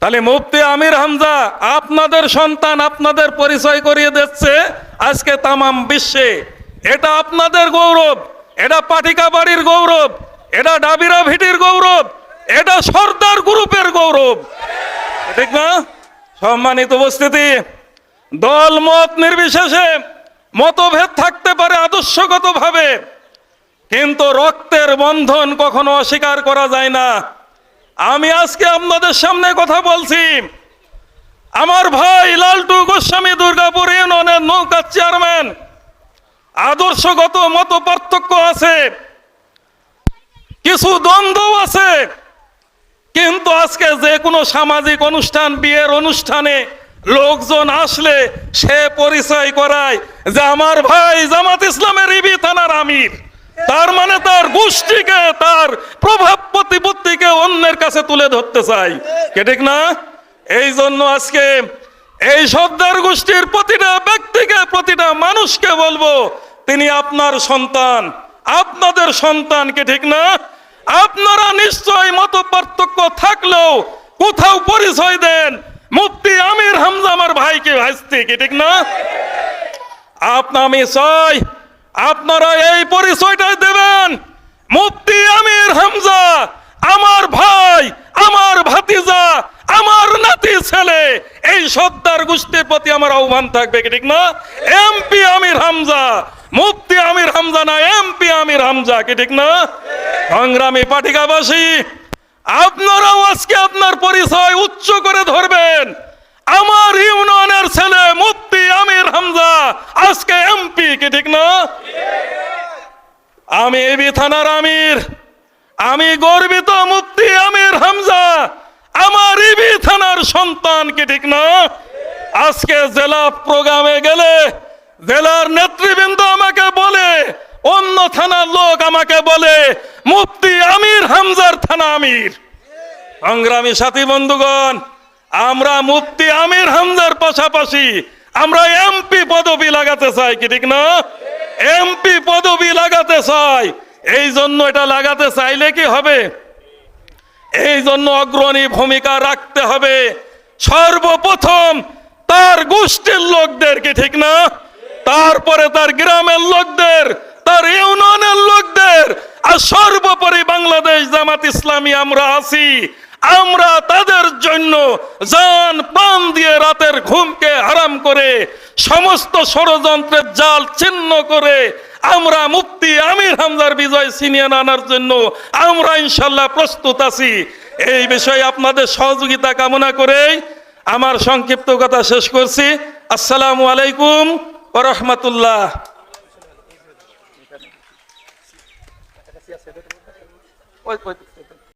তাহলে মুফতি আমির হামজা আপনাদের সন্তান, আপনাদের পরিচয় করিয়ে দিচ্ছে আজকে তামাম বিশ্বে। এটা আপনাদের গৌরব, এটা পাটিকা বাড়ির গৌরব, এটা ডাবিরা ভিটির গৌরব, এটা সর্দার গ্রুপের গৌরব, ঠিক না? সম্মানিত উপস্থিতি, দল মত নির্বিশেষে মতভেদ থাকতে পারে আদর্শগত ভাবে, কিন্তু রক্তের বন্ধন কখনো অস্বীকার করা যায় না। আমি আজকে আপনাদের সামনে কথা বলছি, আমার ভাই লালটু গোস্বামী দুর্গাপুর ইউনিয়নের নৌকা চেয়ারম্যান, আদর্শগত মত পার্থক্য আছে, কিছু দ্বন্দ্ব আছে, কিন্তু আজকে যে কোনো সামাজিক অনুষ্ঠান, বিয়ের অনুষ্ঠানে লোকজন আসলে সে পরিচয় করায় যে আমার ভাই জামাত ইসলামের ইবি থানার আমির, তার মানে তার গোষ্ঠীকে, তার প্রভাব প্রতিপত্তিকে অন্যের কাছে তুলে ধরতে চাই, কে ঠিক না? এই জন্য আজকে এই সর্দার গোষ্ঠীর প্রতিটা ব্যক্তিকে, প্রতিটা মানুষকে বলবো, তিনি আপনার সন্তান, আপনাদের সন্তান, কে ঠিক না? আপনারা নিশ্চয় মত পার্থক্য থাকলেও কোথাও পরিচয় দেন মুফতি আমির হামজা আমার ভাইকে ভাইস্তি, কে ঠিক না? আমি চাই আপনারা এই পরিচয়টা দেবেন, মুফতি আমির হামজা আমার ভাই, আমার ভাতিজা, আমার নাতি ছেলে। এই সর্দার গোষ্ঠীর প্রতি আমার আহ্বান থাকবে, কি ঠিক না? এমপি আমির হামজা, মুফতি আমির হামজা না, এমপি আমির হামজা, কি ঠিক না? সংগ্রামী পাটিকাবাসী, আপনারাও আজকে আপনার পরিচয় উচ্চ করে ধরবেন। আমার ইউনিয়নের ছেলে মুফতি আমির হামজা আজকে এমপি, কি ঠিক না? আমি এবি থানার আমির, আমি গর্বিত মুফতি আমির হামজা আমার ইবি থানার সন্তান, কি ঠিক না? আজকে জেলা প্রোগ্রামে গেলে জেলার নেতৃবৃন্দ আমাকে বলে, অন্য থানার লোক আমাকে বলে মুফতি আমির হামজার থানা আমির। সংগ্রামী সাথী বন্ধুগণ, আমরা মুফতি আমির হামজার পাশাপাশি আমরা এমপি পদবি লাগাতে চাই, কি ঠিক না? এমপি পদবি লাগাতে চাই। এই জন্য এটা লাগাতে চাইলে কি হবে? এই জন্য অগ্রণী ভূমিকা রাখতে হবে সর্বপ্রথম তার গোষ্ঠীর লোকদের, কি ঠিক না? তারপরে তার গ্রামের লোকদের, তার ইউনিয়নের লোকদের, আর সর্বোপরি বাংলাদেশ জামাত ইসলামী আমরা আছি, আমরা তাদের জন্য জান প্রাণ দিয়ে রাতের ঘুমকে হারাম করে সমস্ত ষড়যন্ত্রের জাল ছিন্ন করে আমরা মুফতি আমির হামজার বিজয় ছিনিয়ে আনার জন্য আমরা ইনশাল্লাহ প্রস্তুত আছি। এই বিষয়ে আপনাদের সহযোগিতা কামনা করে আমার সংক্ষিপ্ত কথা শেষ করছি। আসসালামু আলাইকুম ওয়া রাহমাতুল্লাহ।